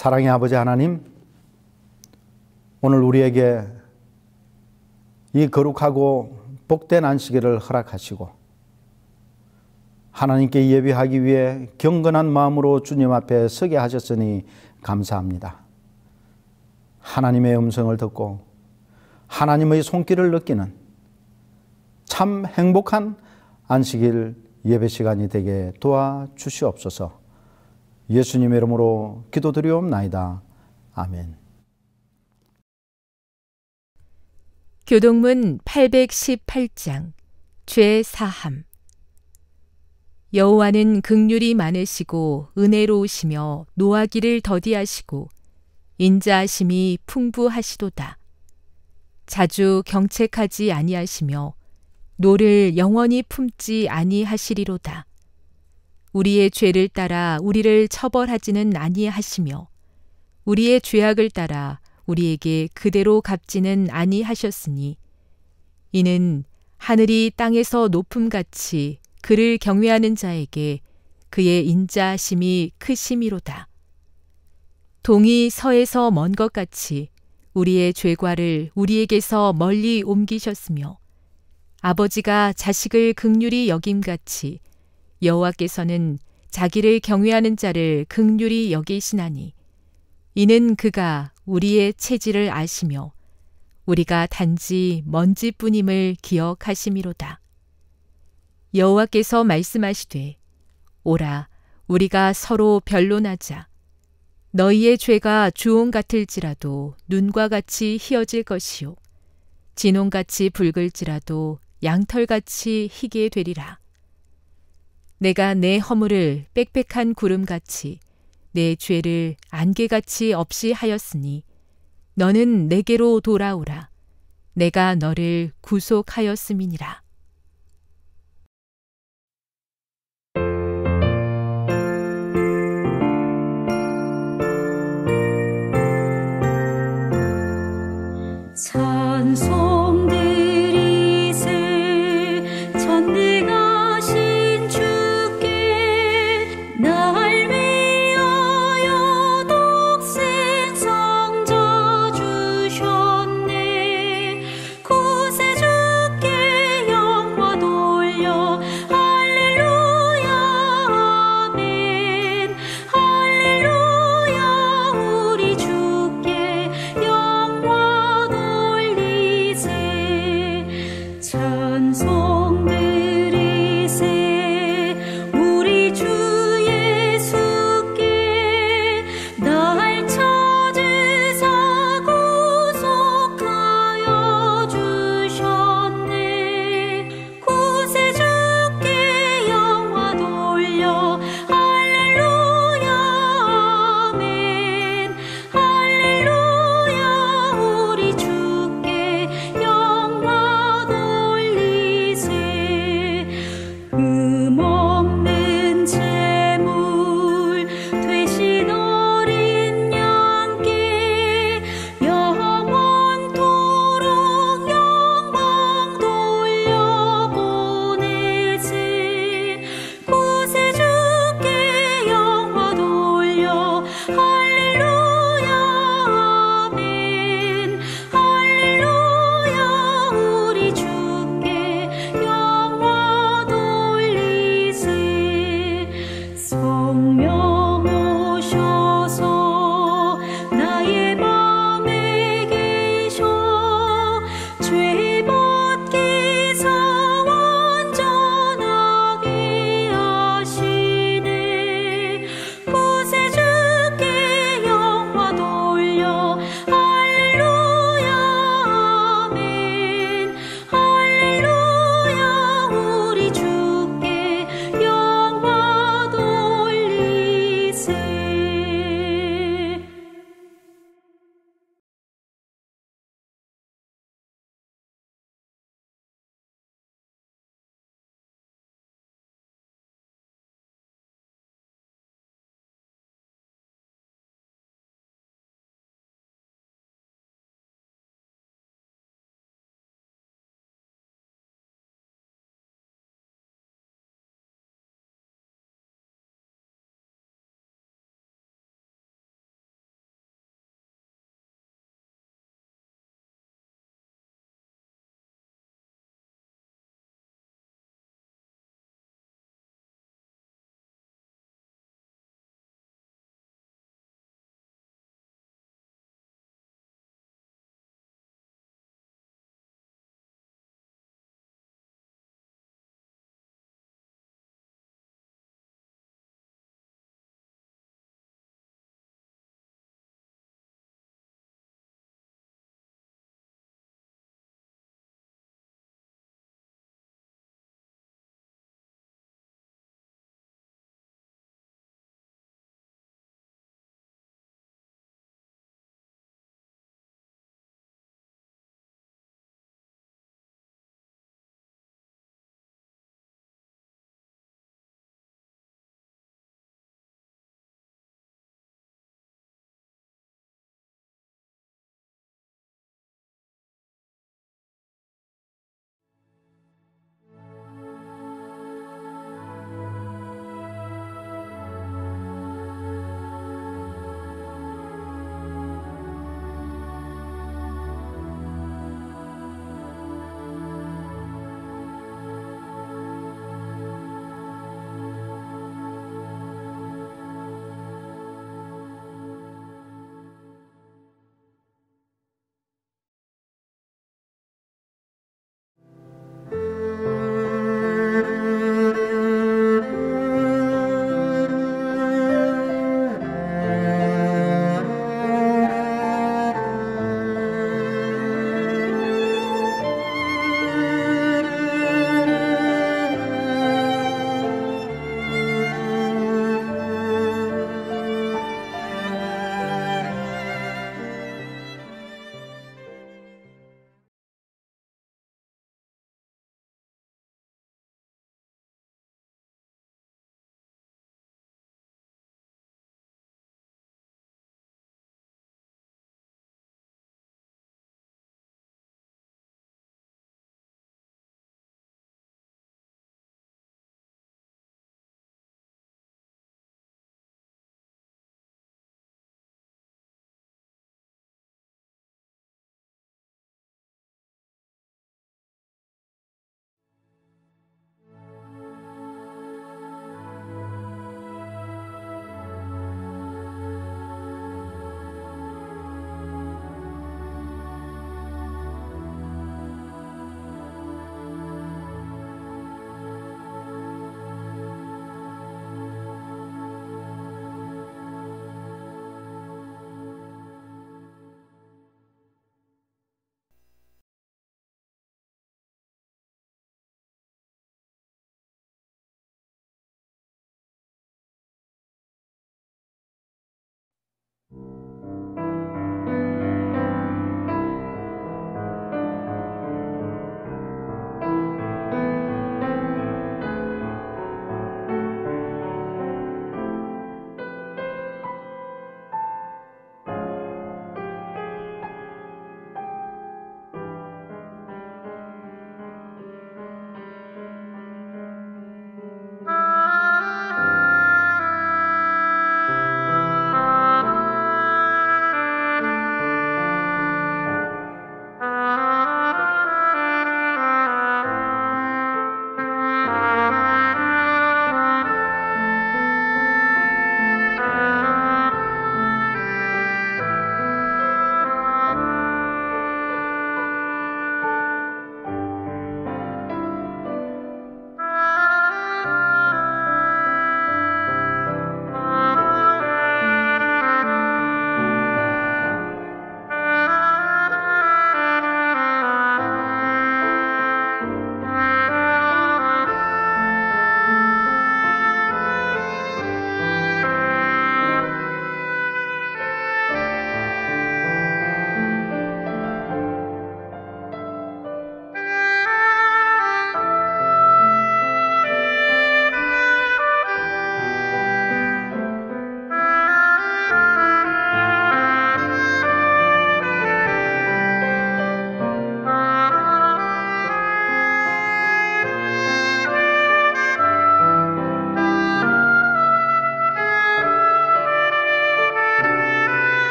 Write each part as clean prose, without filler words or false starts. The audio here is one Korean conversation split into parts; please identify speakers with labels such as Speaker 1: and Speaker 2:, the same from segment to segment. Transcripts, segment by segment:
Speaker 1: 사랑의 아버지 하나님, 오늘 우리에게 이 거룩하고 복된 안식일을 허락하시고 하나님께 예배하기 위해 경건한 마음으로 주님 앞에 서게 하셨으니 감사합니다. 하나님의 음성을 듣고 하나님의 손길을 느끼는 참 행복한 안식일 예배 시간이 되게 도와주시옵소서. 예수님의 이름으로 기도드리옵나이다. 아멘.
Speaker 2: 교동문 818장 죄사함. 여호와는 긍휼이 많으시고 은혜로우시며 노하기를 더디하시고 인자하심이 풍부하시도다. 자주 경책하지 아니하시며 노를 영원히 품지 아니하시리로다. 우리의 죄를 따라 우리를 처벌하지는 아니하시며 우리의 죄악을 따라 우리에게 그대로 갚지는 아니하셨으니 이는 하늘이 땅에서 높음같이 그를 경외하는 자에게 그의 인자하심이 크심이로다. 동이 서에서 먼 것 같이 우리의 죄과를 우리에게서 멀리 옮기셨으며 아버지가 자식을 긍휼히 여김같이 여호와께서는 자기를 경외하는 자를 긍휼히 여기시나니 이는 그가 우리의 체질을 아시며 우리가 단지 먼지뿐임을 기억하심이로다. 여호와께서 말씀하시되 오라 우리가 서로 변론하자. 너희의 죄가 주홍 같을지라도 눈과 같이 희어질 것이요 진홍같이 붉을지라도 양털같이 희게 되리라. 내가 내 허물을 빽빽한 구름같이 내 죄를 안개같이 없이 하였으니 너는 내게로 돌아오라. 내가 너를 구속하였음이니라.
Speaker 3: 찬송드리세 전능하신 주께 날 위하여 독생 성자 주셨네. 구세주께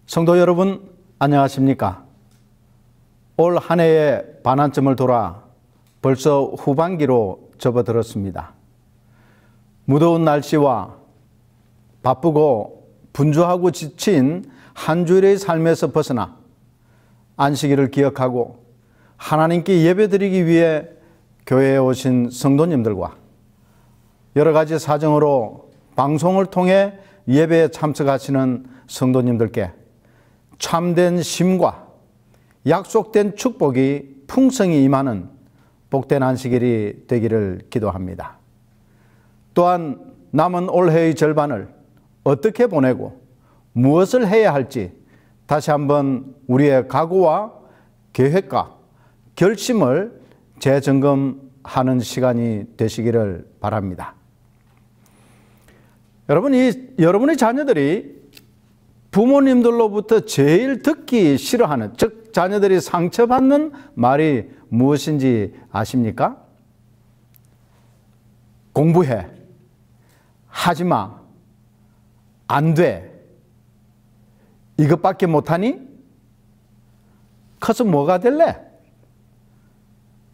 Speaker 1: 성도 여러분, 안녕하십니까? 올 한 해의 반환점을 돌아 벌써 후반기로 접어들었습니다. 무더운 날씨와 바쁘고 분주하고 지친 한 주일의 삶에서 벗어나 안식일을 기억하고 하나님께 예배드리기 위해 교회에 오신 성도님들과 여러 가지 사정으로 방송을 통해 예배에 참석하시는 성도님들께 참된 쉼과 약속된 축복이 풍성히 임하는 복된 안식일이 되기를 기도합니다. 또한 남은 올해의 절반을 어떻게 보내고 무엇을 해야 할지 다시 한번 우리의 각오와 계획과 결심을 재점검하는 시간이 되시기를 바랍니다. 여러분의 자녀들이 부모님들로부터 제일 듣기 싫어하는, 즉 자녀들이 상처받는 말이 무엇인지 아십니까? 공부해, 하지마, 안 돼, 이것밖에 못하니? 커서 뭐가 될래?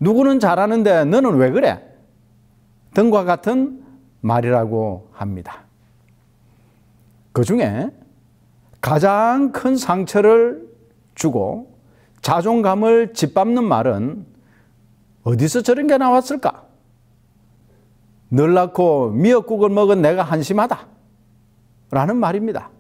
Speaker 1: 누구는 잘하는데 너는 왜 그래? 등과 같은 말이라고 합니다. 그 중에 가장 큰 상처를 주고 자존감을 짓밟는 말은 어디서 저런 게 나왔을까? 늘 낳고 미역국을 먹은 내가 한심하다 라는 말입니다.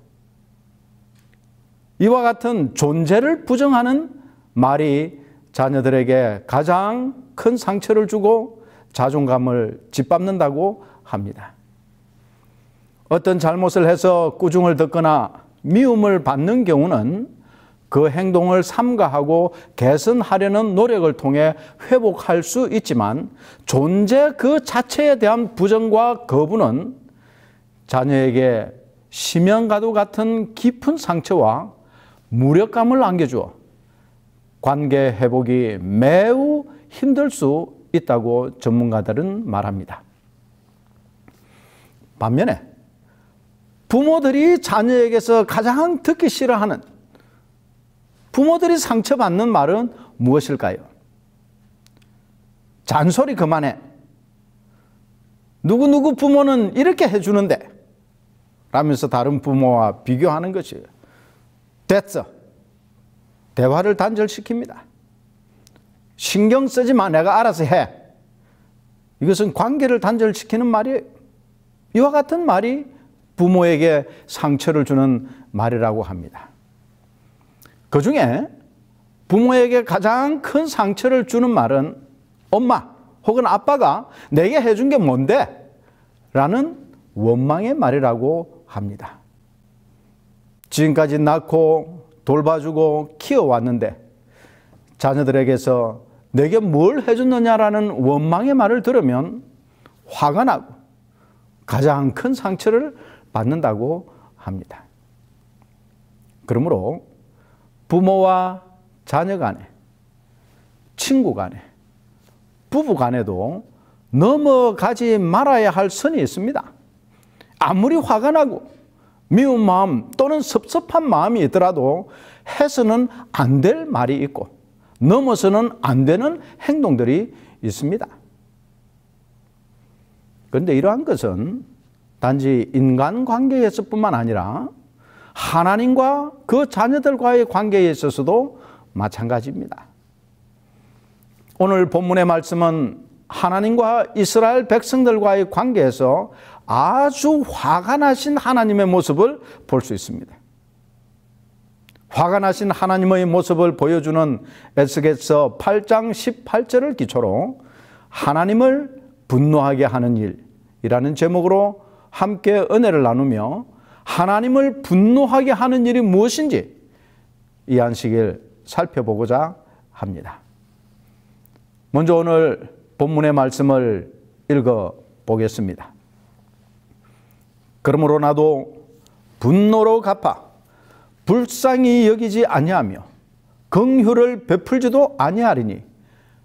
Speaker 1: 이와 같은 존재를 부정하는 말이 자녀들에게 가장 큰 상처를 주고 자존감을 짓밟는다고 합니다. 어떤 잘못을 해서 꾸중을 듣거나 미움을 받는 경우는 그 행동을 삼가하고 개선하려는 노력을 통해 회복할 수 있지만 존재 그 자체에 대한 부정과 거부는 자녀에게 심연과도 같은 깊은 상처와 무력감을 안겨주어 관계 회복이 매우 힘들 수 있다고 전문가들은 말합니다. 반면에 부모들이 자녀에게서 가장 듣기 싫어하는, 부모들이 상처받는 말은 무엇일까요? 잔소리 그만해. 누구누구 부모는 이렇게 해주는데 라면서 다른 부모와 비교하는 것이에요. 됐어. 대화를 단절시킵니다. 신경 쓰지 마. 내가 알아서 해. 이것은 관계를 단절시키는 말이에요. 이와 같은 말이 부모에게 상처를 주는 말이라고 합니다. 그 중에 부모에게 가장 큰 상처를 주는 말은 엄마 혹은 아빠가 내게 해준 게 뭔데? 라는 원망의 말이라고 합니다. 지금까지 낳고 돌봐주고 키워왔는데 자녀들에게서 내게 뭘 해줬느냐라는 원망의 말을 들으면 화가 나고 가장 큰 상처를 받는다고 합니다. 그러므로 부모와 자녀 간에, 친구 간에, 부부 간에도 넘어가지 말아야 할 선이 있습니다. 아무리 화가 나고 미운 마음 또는 섭섭한 마음이 있더라도 해서는 안 될 말이 있고 넘어서는 안 되는 행동들이 있습니다. 그런데 이러한 것은 단지 인간관계에서뿐만 아니라 하나님과 그 자녀들과의 관계에 있어서도 마찬가지입니다. 오늘 본문의 말씀은 하나님과 이스라엘 백성들과의 관계에서 아주 화가 나신 하나님의 모습을 볼 수 있습니다. 화가 나신 하나님의 모습을 보여주는 에스겔서 8장 18절을 기초로 하나님을 분노하게 하는 일이라는 제목으로 함께 은혜를 나누며 하나님을 분노하게 하는 일이 무엇인지 이 안식일 살펴보고자 합니다. 먼저 오늘 본문의 말씀을 읽어 보겠습니다. 그러므로 나도 분노로 갚아 불쌍히 여기지 아니하며 긍휼을 베풀지도 아니하리니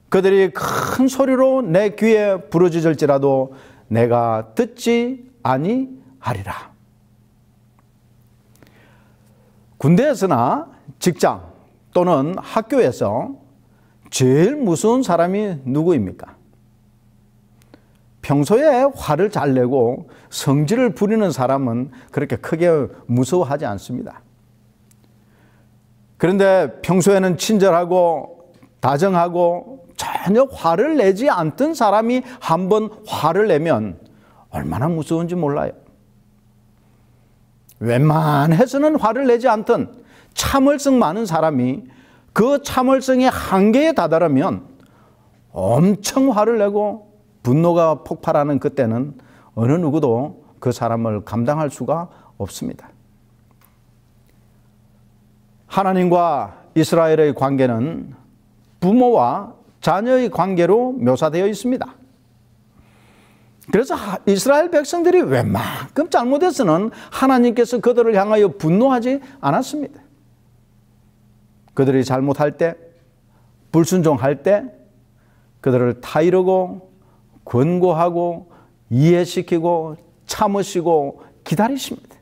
Speaker 1: 그들이 큰 소리로 내 귀에 부르짖을지라도 내가 듣지 아니하리라. 군대에서나 직장 또는 학교에서 제일 무서운 사람이 누구입니까? 평소에 화를 잘 내고 성질을 부리는 사람은 그렇게 크게 무서워하지 않습니다. 그런데 평소에는 친절하고 다정하고 전혀 화를 내지 않던 사람이 한번 화를 내면 얼마나 무서운지 몰라요. 웬만해서는 화를 내지 않던 참을성 많은 사람이 그 참을성의 한계에 다다르면 엄청 화를 내고 분노가 폭발하는 그때는 어느 누구도 그 사람을 감당할 수가 없습니다. 하나님과 이스라엘의 관계는 부모와 자녀의 관계로 묘사되어 있습니다. 그래서 이스라엘 백성들이 웬만큼 잘못해서는 하나님께서 그들을 향하여 분노하지 않았습니다. 그들이 잘못할 때, 불순종할 때 그들을 타이르고 권고하고 이해시키고 참으시고 기다리십니다.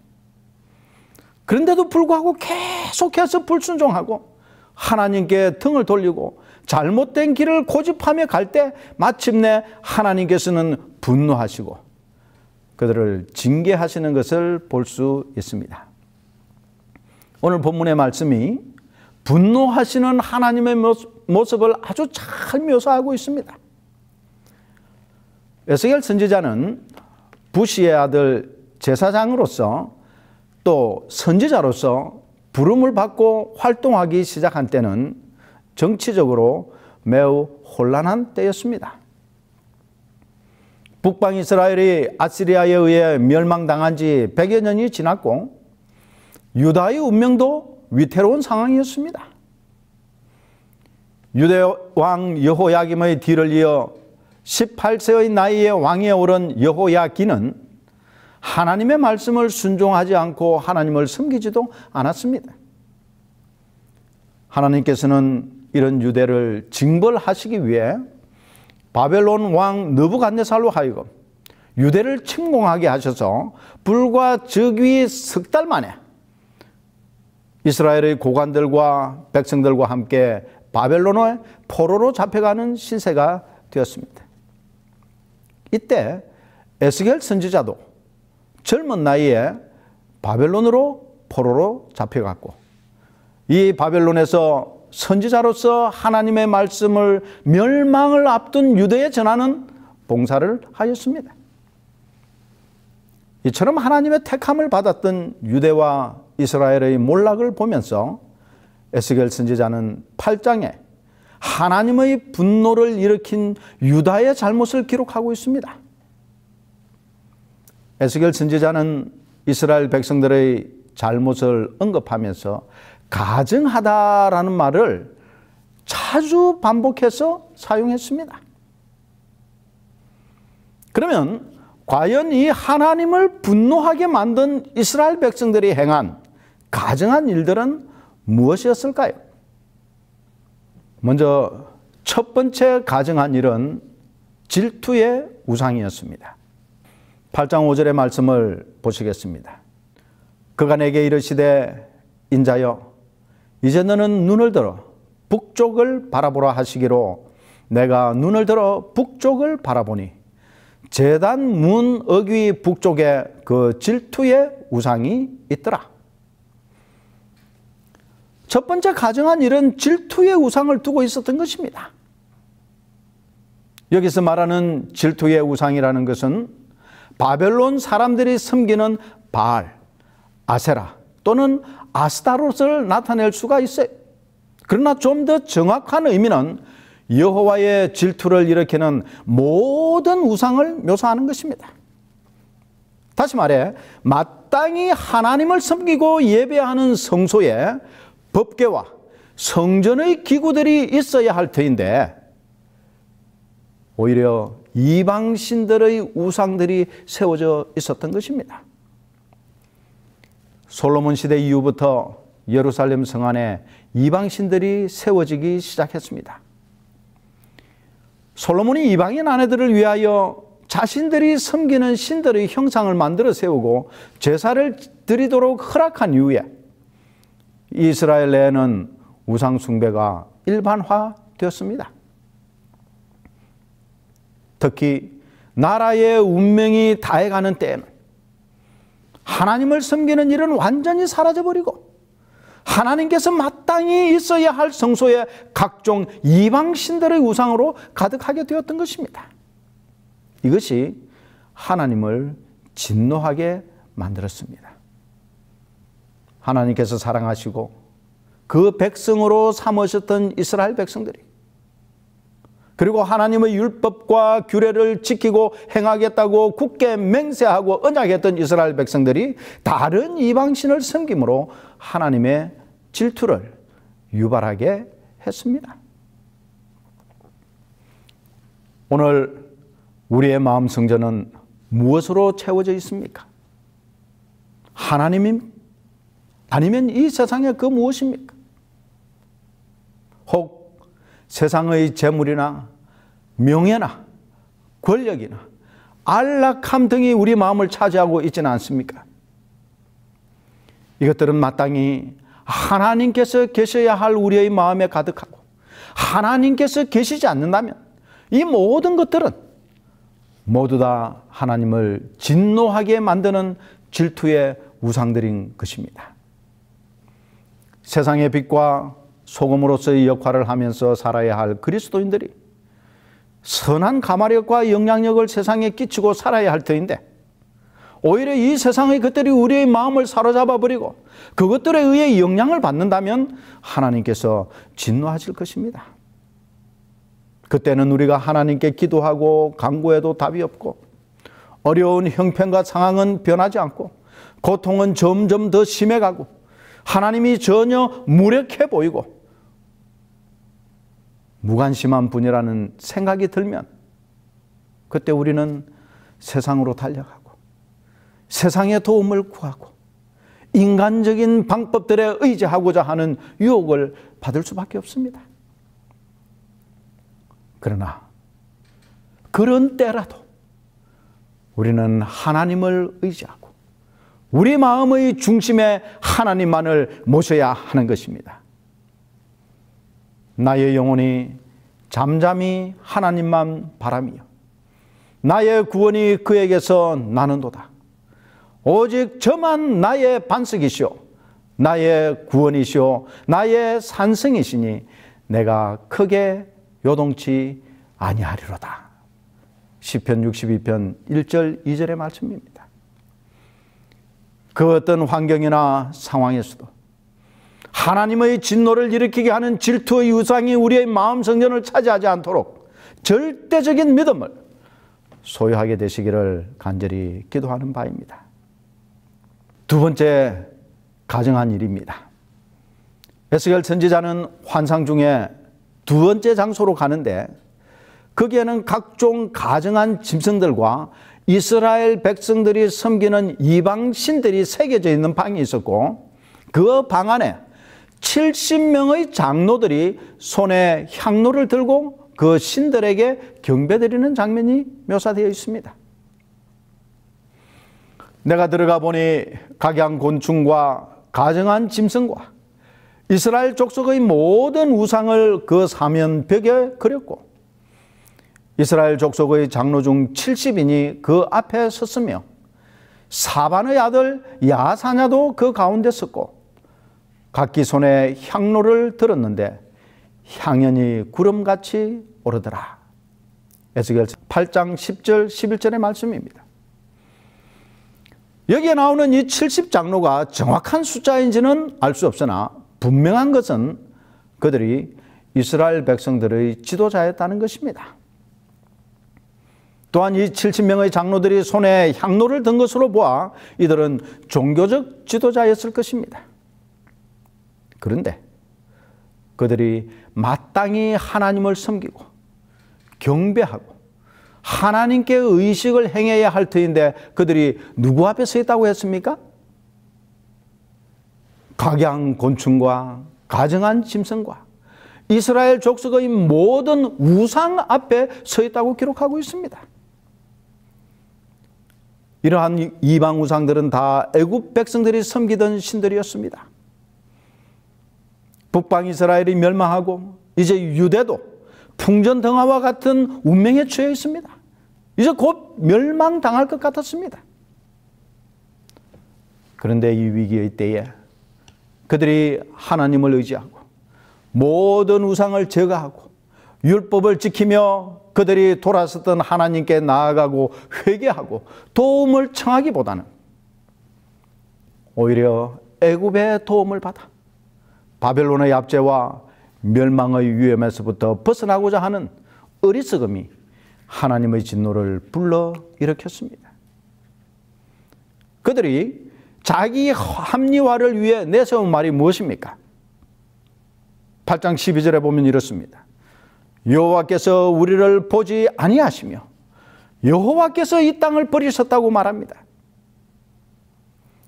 Speaker 1: 그런데도 불구하고 계속해서 불순종하고 하나님께 등을 돌리고 잘못된 길을 고집하며 갈 때 마침내 하나님께서는 분노하시고 그들을 징계하시는 것을 볼 수 있습니다. 오늘 본문의 말씀이 분노하시는 하나님의 모습을 아주 잘 묘사하고 있습니다. 에스겔 선지자는 부시의 아들 제사장으로서 또 선지자로서 부름을 받고 활동하기 시작한 때는 정치적으로 매우 혼란한 때였습니다. 북방 이스라엘이 아시리아에 의해 멸망당한 지 100여 년이 지났고 유다의 운명도 위태로운 상황이었습니다. 유대 왕 여호야김의 뒤를 이어 18세의 나이에 왕위에 오른 여호야긴은 하나님의 말씀을 순종하지 않고 하나님을 섬기지도 않았습니다. 하나님께서는 이런 유대를 징벌하시기 위해 바벨론 왕 느부갓네살로 하여금 유대를 침공하게 하셔서 불과 즉위 석 달 만에 이스라엘의 고관들과 백성들과 함께 바벨론의 포로로 잡혀가는 신세가 되었습니다. 이때 에스겔 선지자도 젊은 나이에 바벨론으로 포로로 잡혀갔고 이 바벨론에서 선지자로서 하나님의 말씀을 멸망을 앞둔 유대에 전하는 봉사를 하였습니다. 이처럼 하나님의 택함을 받았던 유대와 이스라엘의 몰락을 보면서 에스겔 선지자는 8장에 하나님의 분노를 일으킨 유다의 잘못을 기록하고 있습니다. 에스겔 선지자는 이스라엘 백성들의 잘못을 언급하면서 가증하다라는 말을 자주 반복해서 사용했습니다. 그러면 과연 이 하나님을 분노하게 만든 이스라엘 백성들이 행한 가증한 일들은 무엇이었을까요? 먼저 첫 번째 가증한 일은 질투의 우상이었습니다. 8장 5절의 말씀을 보시겠습니다. 그가 내게 이르시되 인자여 이제 너는 눈을 들어 북쪽을 바라보라 하시기로 내가 눈을 들어 북쪽을 바라보니 제단 문 어귀 북쪽에 그 질투의 우상이 있더라. 첫 번째 가증한 일은 질투의 우상을 두고 있었던 것입니다. 여기서 말하는 질투의 우상이라는 것은 바벨론 사람들이 섬기는 바알, 아세라 또는 아스타롯을 나타낼 수가 있어요. 그러나 좀 더 정확한 의미는 여호와의 질투를 일으키는 모든 우상을 묘사하는 것입니다. 다시 말해 마땅히 하나님을 섬기고 예배하는 성소에 법궤와 성전의 기구들이 있어야 할 터인데 오히려 이방신들의 우상들이 세워져 있었던 것입니다. 솔로몬 시대 이후부터 예루살렘 성 안에 이방신들이 세워지기 시작했습니다. 솔로몬이 이방인 아내들을 위하여 자신들이 섬기는 신들의 형상을 만들어 세우고 제사를 드리도록 허락한 이후에 이스라엘 내에는 우상 숭배가 일반화되었습니다. 특히 나라의 운명이 다해가는 때에는 하나님을 섬기는 일은 완전히 사라져버리고 하나님께서 마땅히 있어야 할 성소에 각종 이방신들의 우상으로 가득하게 되었던 것입니다. 이것이 하나님을 진노하게 만들었습니다. 하나님께서 사랑하시고 그 백성으로 삼으셨던 이스라엘 백성들이, 그리고 하나님의 율법과 규례를 지키고 행하겠다고 굳게 맹세하고 언약했던 이스라엘 백성들이 다른 이방신을 섬김으로 하나님의 질투를 유발하게 했습니다. 오늘 우리의 마음 성전은 무엇으로 채워져 있습니까? 하나님입니까? 아니면 이 세상의 그 무엇입니까? 혹 세상의 재물이나 명예나 권력이나 안락함 등이 우리 마음을 차지하고 있지는 않습니까? 이것들은 마땅히 하나님께서 계셔야 할 우리의 마음에 가득하고, 하나님께서 계시지 않는다면 이 모든 것들은 모두 다 하나님을 진노하게 만드는 질투의 우상들인 것입니다. 세상의 빛과 소금으로서의 역할을 하면서 살아야 할 그리스도인들이 선한 가마력과 영향력을 세상에 끼치고 살아야 할 터인데, 오히려 이 세상의 것들이 우리의 마음을 사로잡아 버리고 그것들에 의해 영향을 받는다면 하나님께서 진노하실 것입니다. 그때는 우리가 하나님께 기도하고 간구해도 답이 없고, 어려운 형편과 상황은 변하지 않고, 고통은 점점 더 심해가고, 하나님이 전혀 무력해 보이고 무관심한 분이라는 생각이 들면, 그때 우리는 세상으로 달려가고 세상의 도움을 구하고 인간적인 방법들에 의지하고자 하는 유혹을 받을 수밖에 없습니다. 그러나 그런 때라도 우리는 하나님을 의지하고 우리 마음의 중심에 하나님만을 모셔야 하는 것입니다. 나의 영혼이 잠잠히 하나님만 바라며 나의 구원이 그에게서 나는도다. 오직 저만 나의 반석이시오, 나의 구원이시오, 나의 산성이시니 내가 크게 요동치 아니하리로다. 시편 62편 1절 2절의 말씀입니다. 그 어떤 환경이나 상황에서도 하나님의 진노를 일으키게 하는 질투의 우상이 우리의 마음 성전을 차지하지 않도록 절대적인 믿음을 소유하게 되시기를 간절히 기도하는 바입니다. 두 번째, 가정한 일입니다. 에스겔 선지자는 환상 중에 두 번째 장소로 가는데, 거기에는 각종 가정한 짐승들과 이스라엘 백성들이 섬기는 이방신들이 새겨져 있는 방이 있었고, 그 방 안에 70명의 장로들이 손에 향로를 들고 그 신들에게 경배드리는 장면이 묘사되어 있습니다. 내가 들어가 보니 각양곤충과 가정한 짐승과 이스라엘 족속의 모든 우상을 그 사면벽에 그렸고, 이스라엘 족속의 장로 중 70인이 그 앞에 섰으며 사반의 아들 야사냐도 그 가운데 섰고, 각기 손에 향로를 들었는데 향연이 구름같이 오르더라. 에스겔 8장 10절 11절의 말씀입니다. 여기에 나오는 이 70장로가 정확한 숫자인지는 알 수 없으나 분명한 것은 그들이 이스라엘 백성들의 지도자였다는 것입니다. 또한 이 70명의 장로들이 손에 향로를 든 것으로 보아 이들은 종교적 지도자였을 것입니다. 그런데 그들이 마땅히 하나님을 섬기고 경배하고 하나님께 의식을 행해야 할 터인데 그들이 누구 앞에 서 있다고 했습니까? 각양곤충과 가정한 짐승과 이스라엘 족속의 모든 우상 앞에 서 있다고 기록하고 있습니다. 이러한 이방 우상들은 다 애굽 백성들이 섬기던 신들이었습니다. 북방 이스라엘이 멸망하고 이제 유대도 풍전등화와 같은 운명에 처해 있습니다. 이제 곧 멸망당할 것 같았습니다. 그런데 이 위기의 때에 그들이 하나님을 의지하고 모든 우상을 제거하고 율법을 지키며 그들이 돌아섰던 하나님께 나아가고 회개하고 도움을 청하기보다는 오히려 애굽의 도움을 받아 바벨론의 압제와 멸망의 위험에서부터 벗어나고자 하는 어리석음이 하나님의 진노를 불러일으켰습니다. 그들이 자기 합리화를 위해 내세운 말이 무엇입니까? 8장 12절에 보면 이렇습니다. 여호와께서 우리를 보지 아니하시며 여호와께서 이 땅을 버리셨다고 말합니다.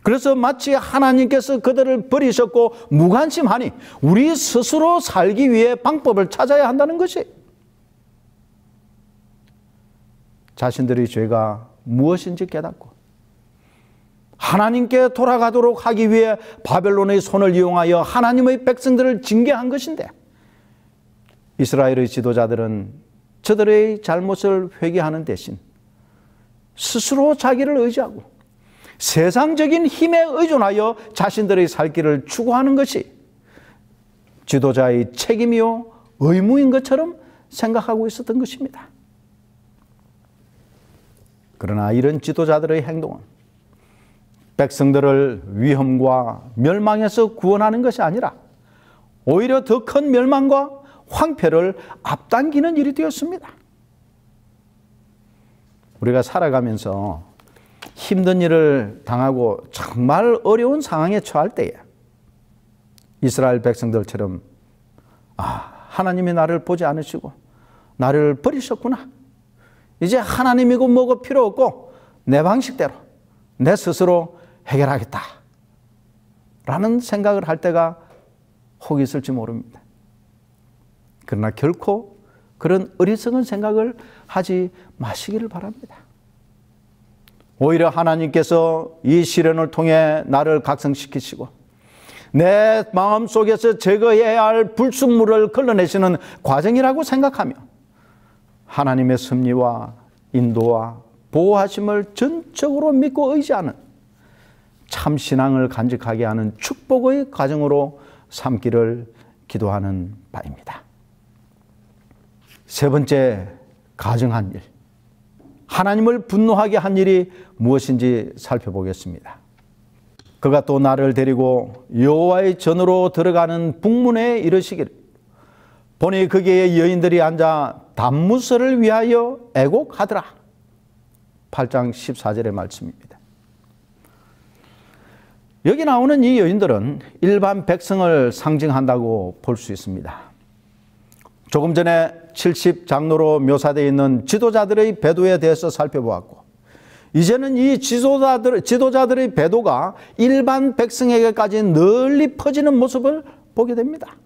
Speaker 1: 그래서 마치 하나님께서 그들을 버리셨고 무관심하니 우리 스스로 살기 위해 방법을 찾아야 한다는 것이, 자신들의 죄가 무엇인지 깨닫고 하나님께 돌아가도록 하기 위해 바벨론의 손을 이용하여 하나님의 백성들을 징계한 것인데, 이스라엘의 지도자들은 저들의 잘못을 회개하는 대신 스스로 자기를 의지하고 세상적인 힘에 의존하여 자신들의 살 길을 추구하는 것이 지도자의 책임이요 의무인 것처럼 생각하고 있었던 것입니다. 그러나 이런 지도자들의 행동은 백성들을 위험과 멸망에서 구원하는 것이 아니라 오히려 더 큰 멸망과 황폐를 앞당기는 일이 되었습니다. 우리가 살아가면서 힘든 일을 당하고 정말 어려운 상황에 처할 때에 이스라엘 백성들처럼 하나님이 나를 보지 않으시고 나를 버리셨구나, 이제 하나님이고 뭐고 필요 없고 내 방식대로 내 스스로 해결하겠다 라는 생각을 할 때가 혹 있을지 모릅니다. 그러나 결코 그런 어리석은 생각을 하지 마시기를 바랍니다. 오히려 하나님께서 이 시련을 통해 나를 각성시키시고 내 마음속에서 제거해야 할 불순물을 걸러내시는 과정이라고 생각하며 하나님의 섭리와 인도와 보호하심을 전적으로 믿고 의지하는 참 신앙을 간직하게 하는 축복의 과정으로 삼기를 기도하는 바입니다. 세 번째, 가증한 일, 하나님을 분노하게 한 일이 무엇인지 살펴보겠습니다. 그가 또 나를 데리고 여호와의 전으로 들어가는 북문에 이르시기를, 보니 거기에 여인들이 앉아 단무서를 위하여 애곡하더라. 8장 14절의 말씀입니다. 여기 나오는 이 여인들은 일반 백성을 상징한다고 볼 수 있습니다. 조금 전에 70장로로 묘사되어 있는 지도자들의 배도에 대해서 살펴보았고, 이제는 이 지도자들의 배도가 일반 백성에게까지 널리 퍼지는 모습을 보게 됩니다.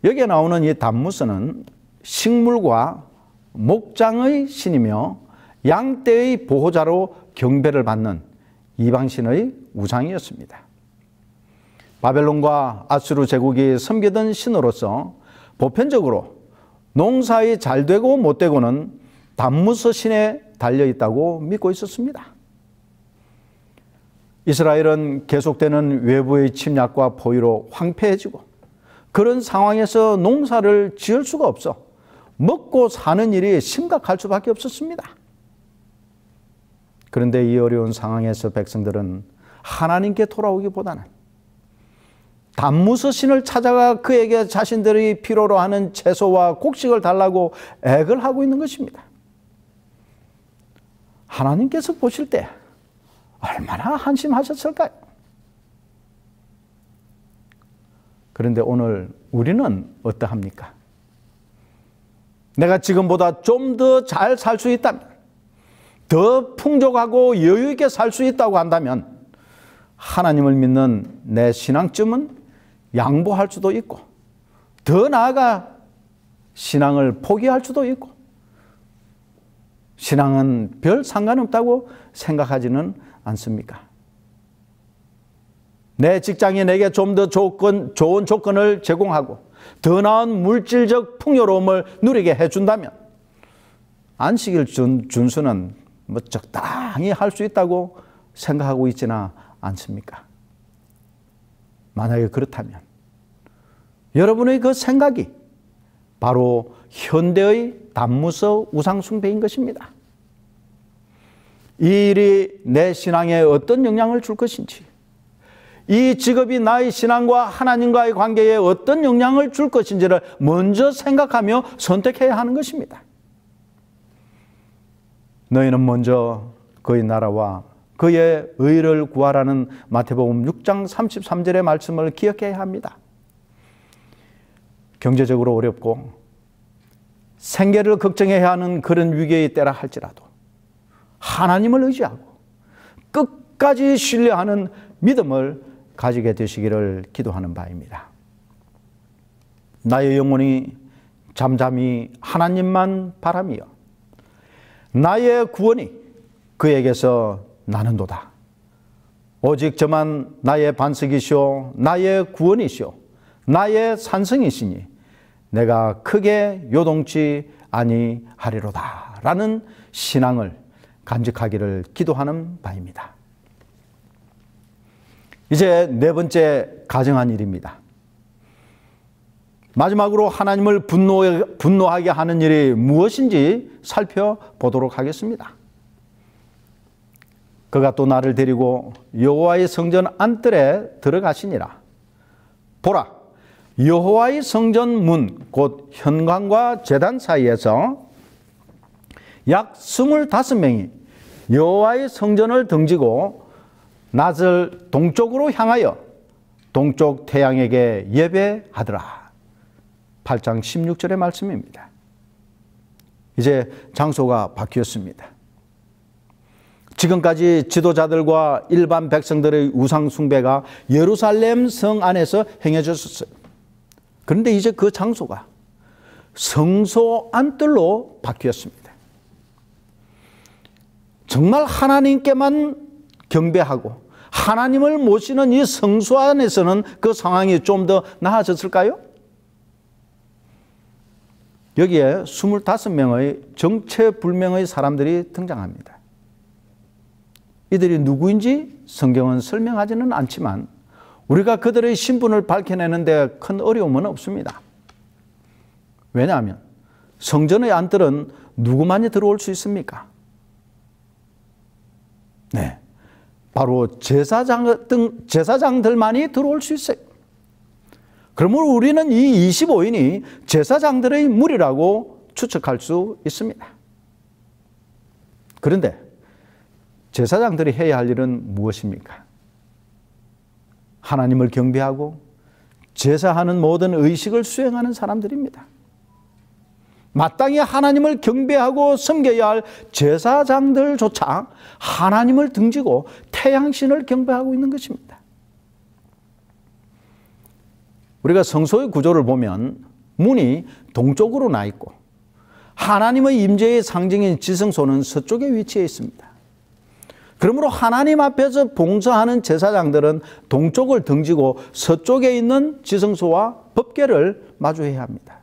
Speaker 1: 여기에 나오는 이 단무스는 식물과 목장의 신이며 양떼의 보호자로 경배를 받는 이방신의 우상이었습니다. 바벨론과 아수르 제국이 섬기던 신으로서 보편적으로 농사의 잘 되고 못 되고는 단무스 신에 달려 있다고 믿고 있었습니다. 이스라엘은 계속되는 외부의 침략과 포위로 황폐해지고 그런 상황에서 농사를 지을 수가 없어 먹고 사는 일이 심각할 수밖에 없었습니다. 그런데 이 어려운 상황에서 백성들은 하나님께 돌아오기보다는 단무스 신을 찾아가 그에게 자신들이 필요로 하는 채소와 곡식을 달라고 애걸 하고 있는 것입니다. 하나님께서 보실 때 얼마나 한심하셨을까요? 그런데 오늘 우리는 어떠합니까? 내가 지금보다 좀 더 잘 살 수 있다면, 더 풍족하고 여유 있게 살 수 있다고 한다면 하나님을 믿는 내 신앙쯤은 양보할 수도 있고, 더 나아가 신앙을 포기할 수도 있고, 신앙은 별 상관없다고 생각하지는 않습니까? 내 직장이 내게 좀 더 좋은 조건을 제공하고 더 나은 물질적 풍요로움을 누리게 해준다면 안식일 준수는 뭐 적당히 할 수 있다고 생각하고 있지는 않습니까? 만약에 그렇다면 여러분의 그 생각이 바로 현대의 단무서 우상숭배인 것입니다. 이 일이 내 신앙에 어떤 영향을 줄 것인지, 이 직업이 나의 신앙과 하나님과의 관계에 어떤 영향을 줄 것인지를 먼저 생각하며 선택해야 하는 것입니다. 너희는 먼저 그의 나라와 그의 의를 구하라는 마태복음 6장 33절의 말씀을 기억해야 합니다. 경제적으로 어렵고 생계를 걱정해야 하는 그런 위기의 때라 할지라도 하나님을 의지하고 끝까지 신뢰하는 믿음을 가지게 되시기를 기도하는 바입니다. 나의 영혼이 잠잠히 하나님만 바라며 나의 구원이 그에게서 나는도다. 오직 저만 나의 반석이시오 나의 구원이시오 나의 산성이시니 내가 크게 요동치 아니하리로다 라는 신앙을 간직하기를 기도하는 바입니다. 이제 네 번째 가정한 일입니다. 마지막으로 하나님을 분노하게 하는 일이 무엇인지 살펴보도록 하겠습니다. 그가 또 나를 데리고 여호와의 성전 안뜰에 들어가시니라. 보라, 여호와의 성전 문 곧 현관과 제단 사이에서 약 25명이 여호와의 성전을 등지고 낯을 동쪽으로 향하여 동쪽 태양에게 예배하더라. 8장 16절의 말씀입니다. 이제 장소가 바뀌었습니다. 지금까지 지도자들과 일반 백성들의 우상 숭배가 예루살렘 성 안에서 행해졌었어요. 그런데 이제 그 장소가 성소 안뜰로 바뀌었습니다. 정말 하나님께만 경배하고 하나님을 모시는 이 성소 안에서는 그 상황이 좀 더 나아졌을까요? 여기에 25명의 정체불명의 사람들이 등장합니다. 이들이 누구인지 성경은 설명하지는 않지만 우리가 그들의 신분을 밝혀내는 데 큰 어려움은 없습니다. 왜냐하면 성전의 안뜰은 누구만이 들어올 수 있습니까? 네, 바로 제사장들만이 들어올 수 있어요. 그러므로 우리는 이 25인이 제사장들의 무리라고 추측할 수 있습니다. 그런데 제사장들이 해야 할 일은 무엇입니까? 하나님을 경배하고 제사하는 모든 의식을 수행하는 사람들입니다. 마땅히 하나님을 경배하고 섬겨야 할 제사장들조차 하나님을 등지고 태양신을 경배하고 있는 것입니다. 우리가 성소의 구조를 보면 문이 동쪽으로 나 있고 하나님의 임재의 상징인 지성소는 서쪽에 위치해 있습니다. 그러므로 하나님 앞에서 봉사하는 제사장들은 동쪽을 등지고 서쪽에 있는 지성소와 법궤를 마주해야 합니다.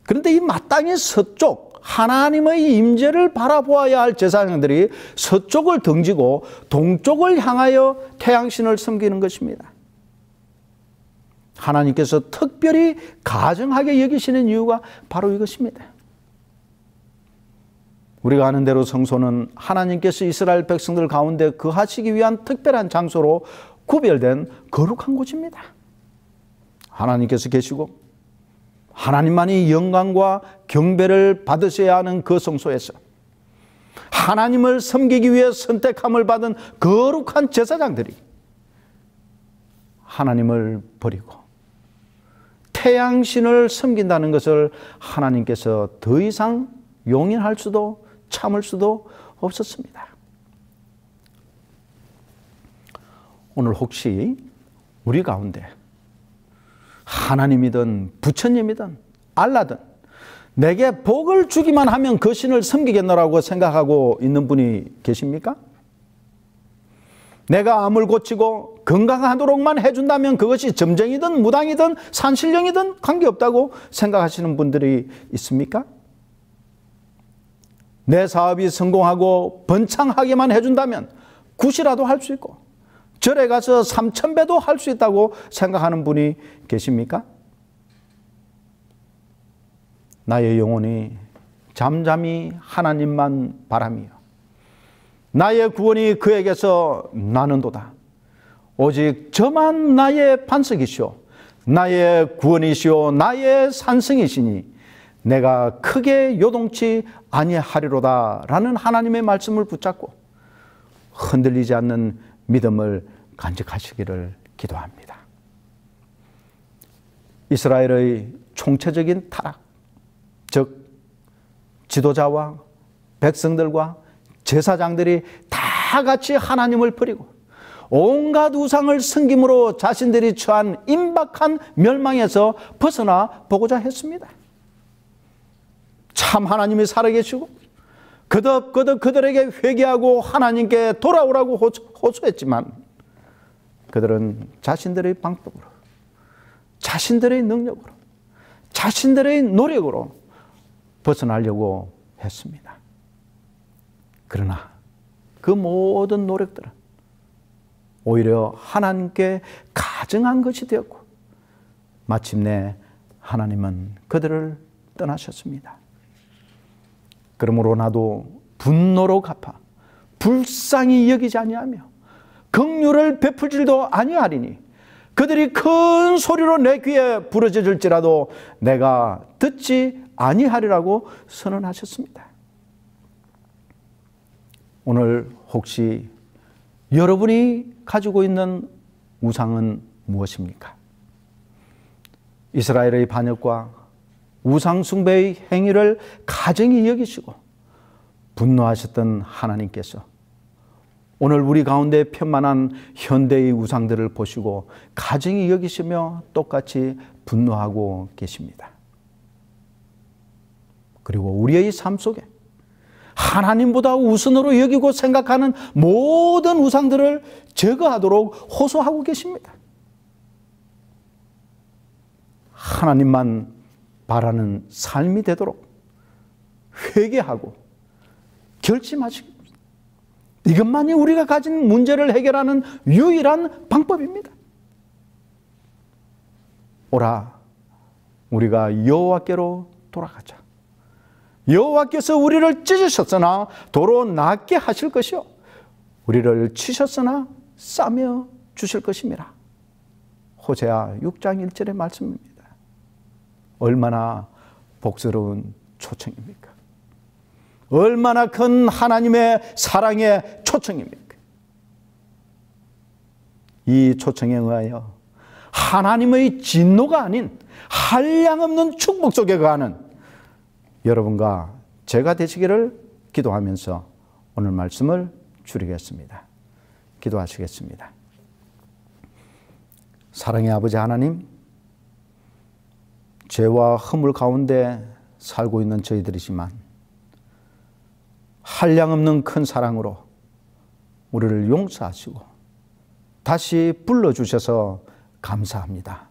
Speaker 1: 그런데 이 마땅히 서쪽 하나님의 임재를 바라보아야 할 제사장들이 서쪽을 등지고 동쪽을 향하여 태양신을 섬기는 것입니다. 하나님께서 특별히 가증하게 여기시는 이유가 바로 이것입니다. 우리가 아는 대로 성소는 하나님께서 이스라엘 백성들 가운데 거하시기 위한 특별한 장소로 구별된 거룩한 곳입니다. 하나님께서 계시고 하나님만이 영광과 경배를 받으셔야 하는 그 성소에서 하나님을 섬기기 위해 선택함을 받은 거룩한 제사장들이 하나님을 버리고 태양신을 섬긴다는 것을 하나님께서 더 이상 용인할 수도 참을 수도 없었습니다. 오늘 혹시 우리 가운데 하나님이든 부처님이든 알라든 내게 복을 주기만 하면 그 신을 섬기겠노라고 생각하고 있는 분이 계십니까? 내가 암을 고치고 건강하도록만 해준다면 그것이 점쟁이든 무당이든 산신령이든 관계없다고 생각하시는 분들이 있습니까? 내 사업이 성공하고 번창하게만 해준다면 굿이라도 할 수 있고 절에 가서 3000배도 할 수 있다고 생각하는 분이 계십니까? 나의 영혼이 잠잠히 하나님만 바라며 나의 구원이 그에게서 나는도다. 오직 저만 나의 반석이시오 나의 구원이시오 나의 산성이시니 내가 크게 요동치 아니하리로다 라는 하나님의 말씀을 붙잡고 흔들리지 않는 믿음을 간직하시기를 기도합니다. 이스라엘의 총체적인 타락, 즉 지도자와 백성들과 제사장들이 다 같이 하나님을 버리고 온갖 우상을 섬김으로 자신들이 처한 임박한 멸망에서 벗어나 보고자 했습니다. 참 하나님이 살아계시고 거듭거듭 그들에게 회개하고 하나님께 돌아오라고 호소했지만 그들은 자신들의 방법으로, 자신들의 능력으로, 자신들의 노력으로 벗어나려고 했습니다. 그러나 그 모든 노력들은 오히려 하나님께 가증한 것이 되었고 마침내 하나님은 그들을 떠나셨습니다. 그러므로 나도 분노로 갚아 불쌍히 여기지 아니하며 긍휼을 베풀지도 아니하리니 그들이 큰 소리로 내 귀에 부르짖을지라도 내가 듣지 아니하리라고 선언하셨습니다. 오늘 혹시 여러분이 가지고 있는 우상은 무엇입니까? 이스라엘의 반역과 우상 숭배의 행위를 가증히 여기시고 분노하셨던 하나님께서 오늘 우리 가운데 편만한 현대의 우상들을 보시고 가증히 여기시며 똑같이 분노하고 계십니다. 그리고 우리의 삶 속에 하나님보다 우선으로 여기고 생각하는 모든 우상들을 제거하도록 호소하고 계십니다. 하나님만 바라는 삶이 되도록 회개하고 결심하시기 바랍니다. 이것만이 우리가 가진 문제를 해결하는 유일한 방법입니다. 오라, 우리가 여호와께로 돌아가자. 여호와께서 우리를 찢으셨으나 도로 낫게 하실 것이요 우리를 치셨으나 싸며 주실 것임이라. 호세아 6장 1절의 말씀입니다. 얼마나 복스러운 초청입니까? 얼마나 큰 하나님의 사랑의 초청입니까? 이 초청에 의하여 하나님의 진노가 아닌 한량없는 축복 속에 가는 여러분과 제가 되시기를 기도하면서 오늘 말씀을 줄이겠습니다. 기도하시겠습니다. 사랑의 아버지 하나님, 죄와 허물 가운데 살고 있는 저희들이지만 한량없는 큰 사랑으로 우리를 용서하시고 다시 불러주셔서 감사합니다.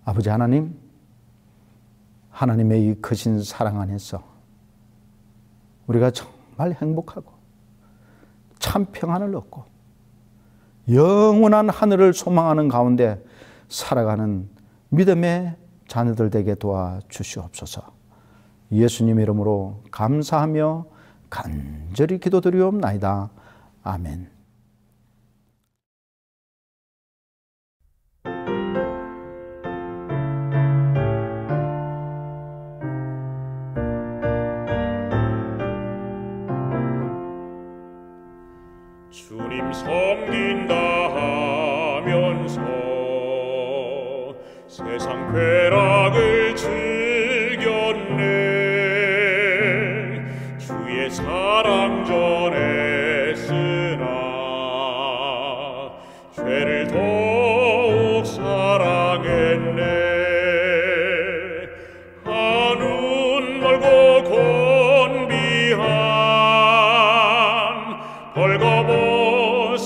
Speaker 1: 아버지 하나님, 하나님의 이 크신 사랑 안에서 우리가 정말 행복하고 참 평안을 얻고 영원한 하늘을 소망하는 가운데 살아가는 믿음의 자녀들 되게 도와주시옵소서. 예수님 이름으로 감사하며 간절히 기도드리옵나이다. 아멘.
Speaker 4: 주님 섬긴다 하면서 세상 쾌락을 즐겼네. 주의 사랑 전했으나 죄를 더욱 사랑했네. 하늘 멀고 곤비한 벌거벗은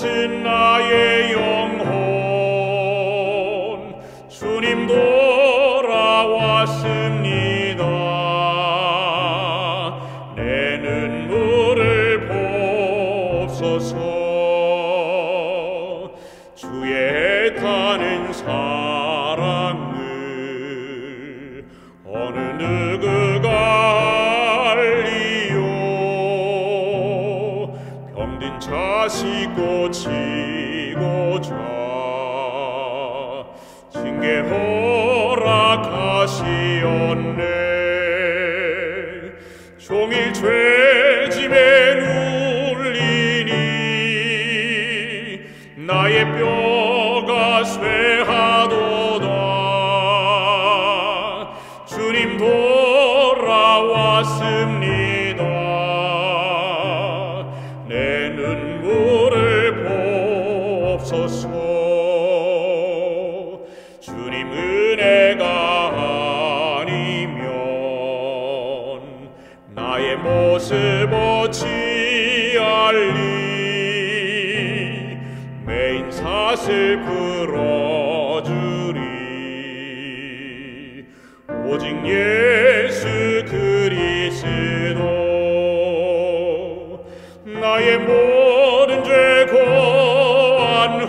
Speaker 4: 주님 돌아왔습니다. 내 눈물을 보옵소서. 주의 애타는 사랑을 어느 누구가 알리요. 병든 자 씻고 치고자 징계 허락하시었네. 종일 죄짐에 눌리니 나의 뼈가 쇠하도다. 주님 돌아왔습니다. 내 눈물을 보옵소서. 주님 은혜가 아니면 나의 모습 어찌알리. 매인 사슬 풀어주리. 오직 예수 그리스도 나의 모든 죄 고안호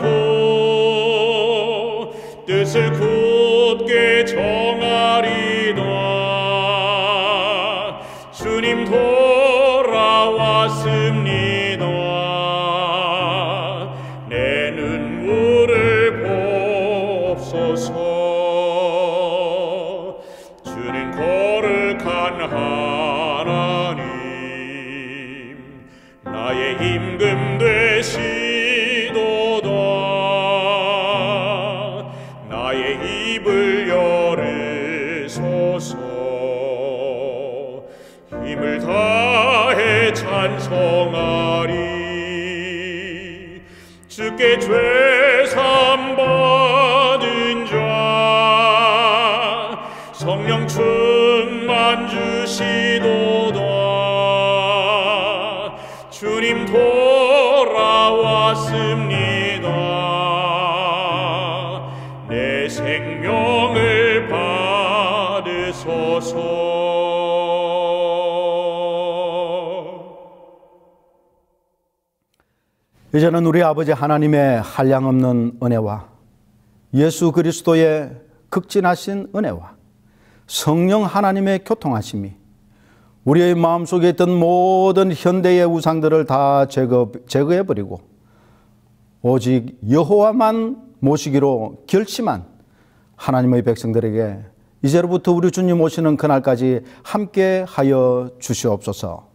Speaker 4: 뜻을 굳게 정하리다. 주님 돌아왔습니다. 내 눈물을 보옵소서. 주는 거룩한 하나님 나의 임금 되시도다. 나의 입을 열으소서. 힘을 다해 찬송하리. 주께 죄사함 받은 자 성령 충만 주시도다. 주님 돌아왔습니다. 내 생명을 받으소서.
Speaker 1: 이제는 우리 아버지 하나님의 한량없는 은혜와 예수 그리스도의 극진하신 은혜와 성령 하나님의 교통하심이 우리의 마음속에 있던 모든 현대의 우상들을 다 제거해버리고 오직 여호와만 모시기로 결심한 하나님의 백성들에게 이제로부터 우리 주님 오시는 그날까지 함께 하여 주시옵소서.